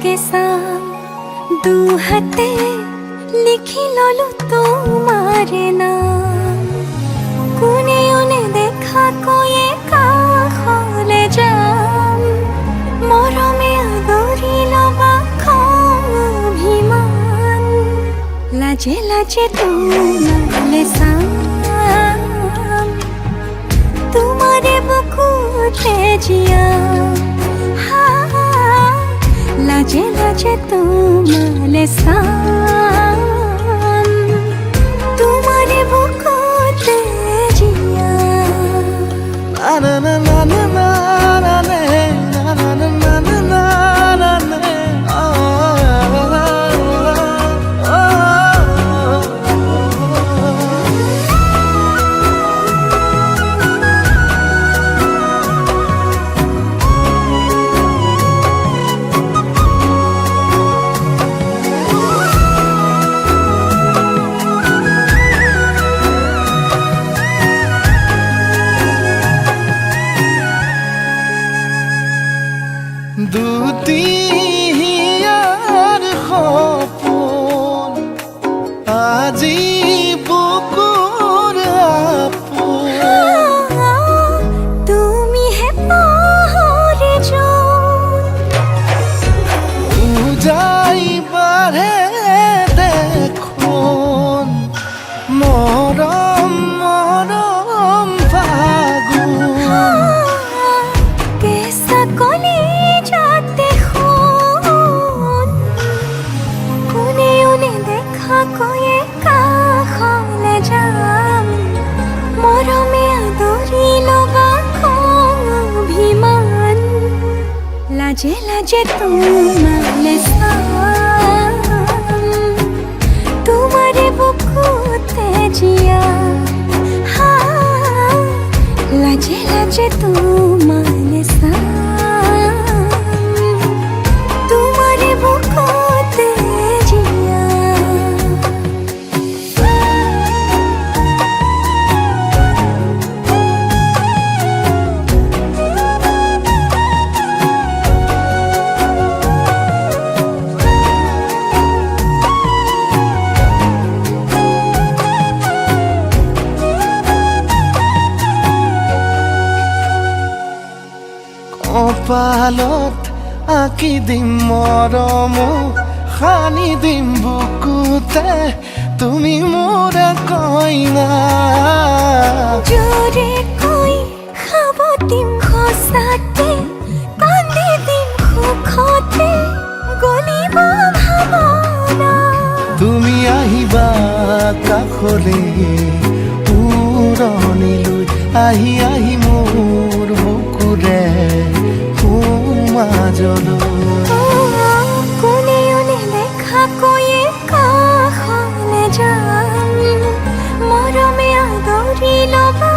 के साथ दू हाथे लिखी ललु तुम्हारे नाम कोने ओने देखा कोई काखले जाम मरमे आदरी लबा अभिमान लाजे लाजे तुम्हारे साम तुम्हारे बुकुते जिया लाजे लाजे तुम्हारे साम तुम्हारे बुकुते जिया ना ना ना ना ना ना ना ना ना ना ना ना ना দুটিয়ার সপোন আজি বুকুর আপোন তুমি হে পাহরে যোন যাই বাঢ়ে দেখোন মরম মরম ফাগুন कैसा कली जाते खून कोने उने देखा कोई काखले जाम मरमे आदरी लबा अभिमान लाजे लाजे तुम्हारे साम तुम्हारे बुकुते जिया लाजे लाजे तुम्हारे साम तुम्हारे बुकुते जिया কপালত আঁকি দিম মৰম সানি দিম বুকুতে তুমি মোৰ কইনা জোরে কই খাব দিম খসাতে কান্দি দিম খুখতে গলিব ভাবনা তুমি আহিবা কাষলে উৰণিলৈ আহি আহি মোৰ বুকুৰে মাজলৈ কোনে ওনে দেখা কই কাখলে যাম মৰমে আদৰি লবা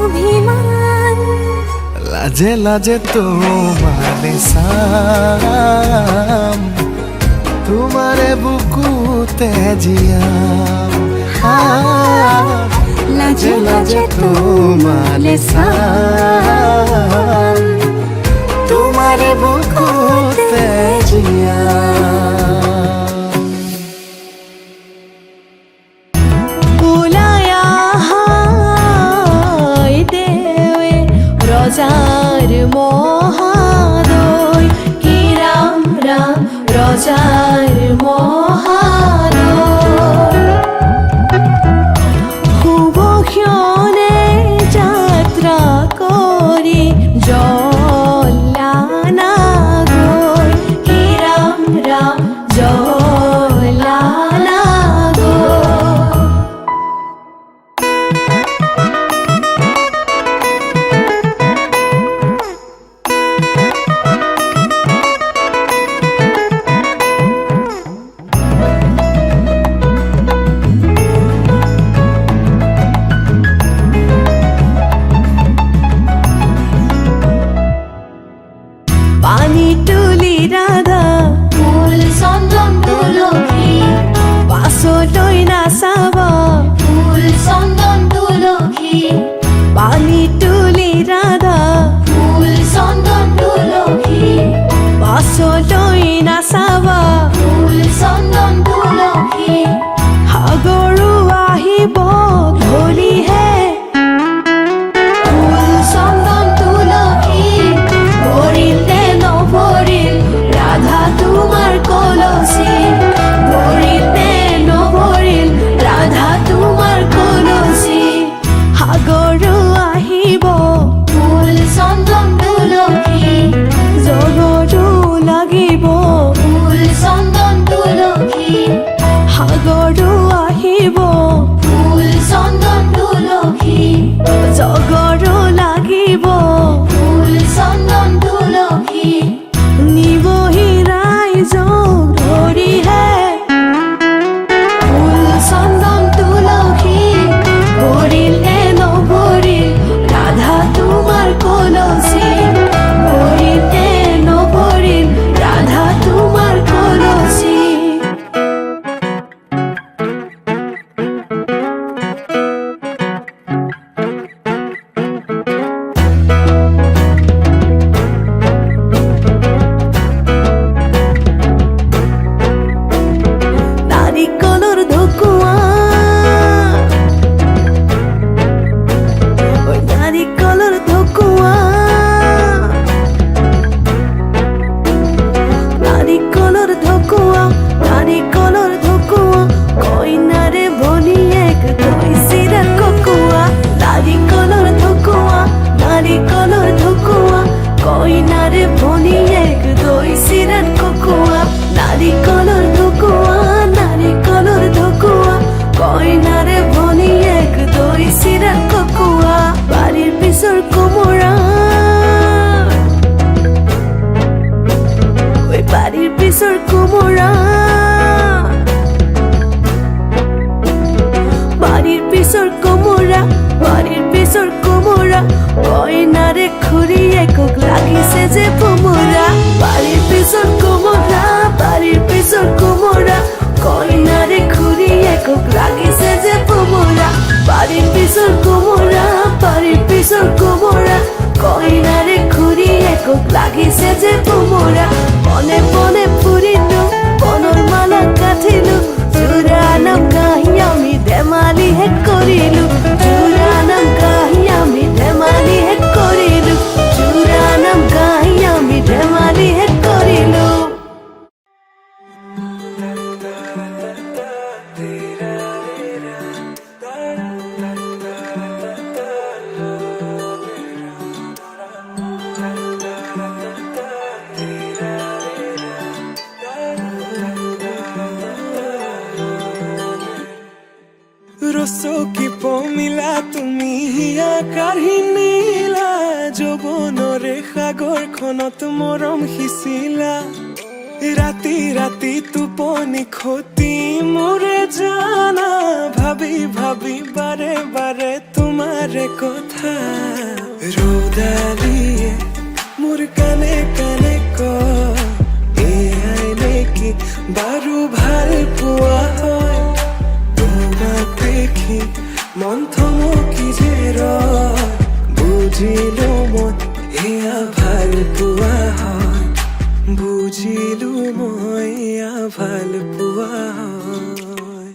অভিমান লাজে লাজে তোমারে সাম তোমারে বুকুতে জিয়াম লাজে লাজে তোমারে সাম तुम्हारे बुकुते जिया बुलाया हाय देवे रजार महादय की राम राम रजार महादय শুভ ক্ষণে যাত্রা করি জলানা গৈ কি রাম রাম জলানা গৈ কোমরা বাড়ির পিছর কোমরা বাড়ির পিছর কোমরা কইনারে খুরি একক লাগিছে যে ভোমরা বাড়ির পিছর কোমরা বাড়ির পিছর কোমরা কইনারে খুরি একক লাগিছে যে ভোমরা বাড়ির পিছর কোমরা বাড়ির পিছর কোমরা কইনারে খুরি একক লাগিছে যে ভোমরা পনে পনে ফুরিল পনর মালা কাঠিল চূড়া নাম গাহি আমি ধেমালি হেট করিলু চূড়া নাম গাহি আমি ধেমালি হেট করিলু চূড়া নাম গাহি আমি ধেমালি হেট করিলু রসো কি পমিলা তুমি হিয়া কাঢ়িনিলা যৌৱনৰে সাগৰখনত মৰম সিঁচিলা ৰাতি ৰাতি টোপনি খতি মোৰে জানা ভাবি ভাবি বাৰে বাৰে তোমাৰে কথা ৰ'দালিয়ে মোৰ কানে কানে কয় এয়াই নেকি বাৰু ভাল পোৱা হয় তোমাক দেখি মন থমকি যে ৰয় বুজিলো মই এয়া ভাল পোৱা হয় বুজিলো মই এয়া ভাল পোৱা হয়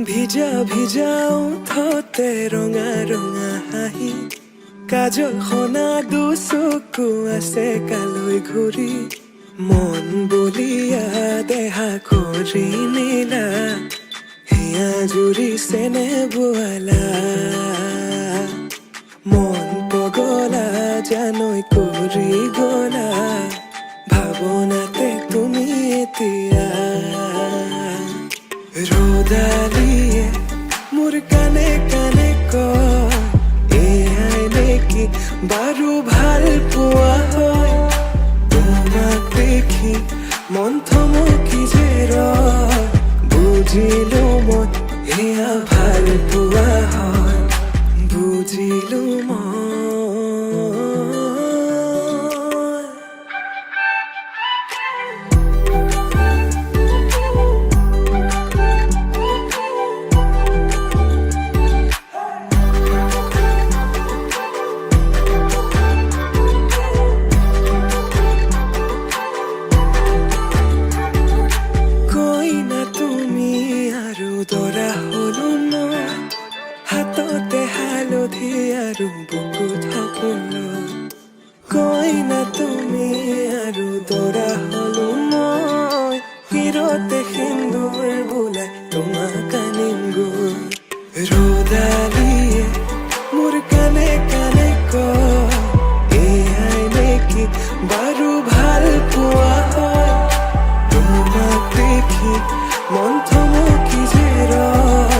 ভিজা ভিজা ওঠতে ৰঙা ৰঙা হাঁহি কাজল সনা দুচকু আছে কালৈ ঘূৰি মন বলিয়া দেহা কৰি নিলা হিয়া জুৰি চেনে বোৱালা মন পগলা জানৈ কৰি গলা ভাৱনাতে তুমি এতিয়া ৰ'দালিয়ে মোৰ কানে কানে কয় এয়াই নেকি বাৰু ভাল পোৱা হয় তোমাক দেখি মন থমকি যে ৰয় বুজিলো মই এয়া ভাল পোৱা হয় বুজিলো মই হাততে হালধি আৰু বুকুত সপোন কইনা তুমি আৰু দৰা হলো মই হিৰতে সিন্দুৰ বোলাই তোমাক আনিম গৈ ৰ'দালিয়ে মোৰ কানে কানে কয় এয়াই নেকি বাৰু ভাল পোৱা হয় তোমাক দেখি মন থমকি যে ৰয়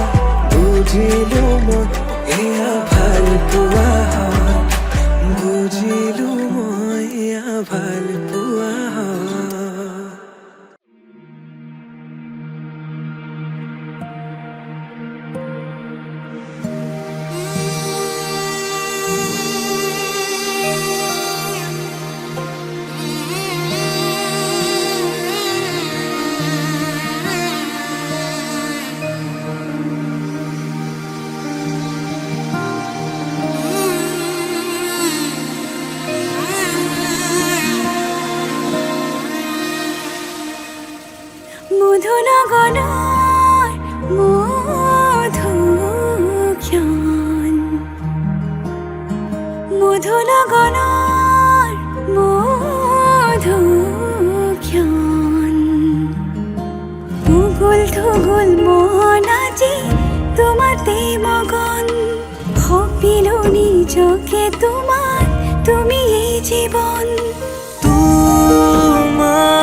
বুজিলো মই এয়া ভাল পোৱা হয় বুজিলো মই এয়া ভাল পোৱা হয় মধুনগৰৰ মধুক্ষণ মধুনগৰৰ মধুক্ষণ মুকুল ধুগুল মন আজি তোমাতে মগন ভাবিলো নিজকে তোমার তুমি এই জীবন তোমারে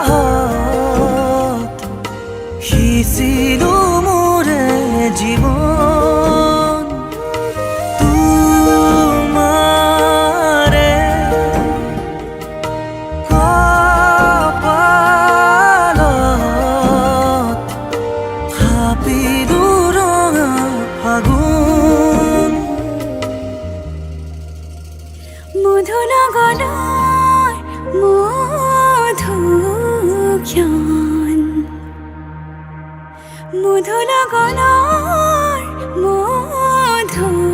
উশাহত সিঁচিলো মোৰে জীৱন তোমাৰে কপালত থাপিলো ৰঙা ফাগুন মধু লগনৰ মধুক্ষণ মধু লগনৰ মধুক্ষণ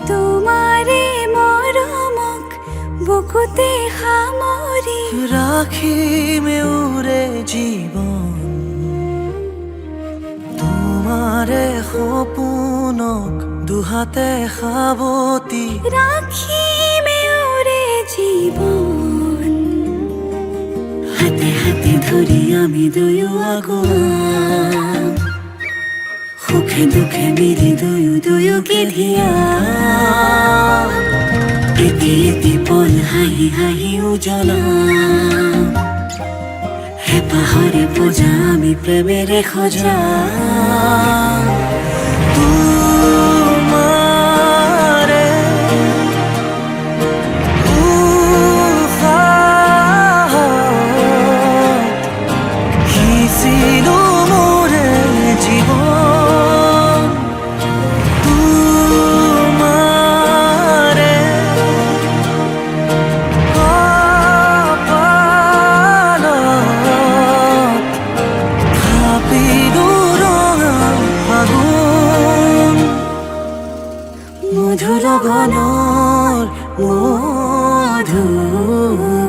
তোমাৰে মৰমক বুকুতে সামৰি ৰাখিমে উৰে জীৱন তোমাৰে সপোনক দুহাতে সাৱটি ৰাখিমে উৰে জীৱন হাতে হাতে ধৰি আমি দুয়ো আগুৱাম সুখে দুখে মিলি দুয়োকে ধিয়াম এটি এটি পল হাঁহি হাঁহি উজ্বলাম হেঁপাহৰে পূজা আমি প্ৰেমেৰে সজাম তোমাৰে উশাহত সিঁচিলো মোৰে জীৱন তোমাৰে কপালত থাপিলো ৰঙা ফাগুন মধু লগনৰ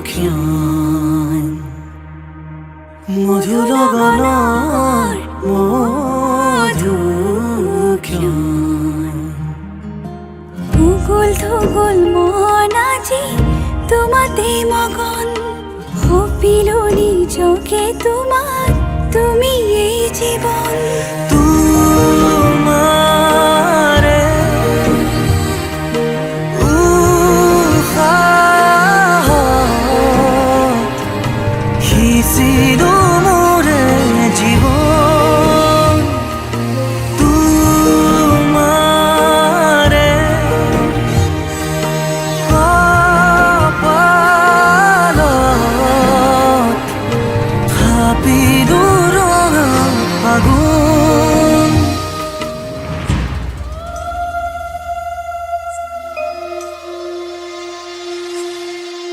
মধুক্ষণ মধু লগনৰ মধুক্ষণ ধুগুল ধুগুল মন আজি তোমাতে মগন ভাবিলো নিজকে তোমার তুমি এই জীবন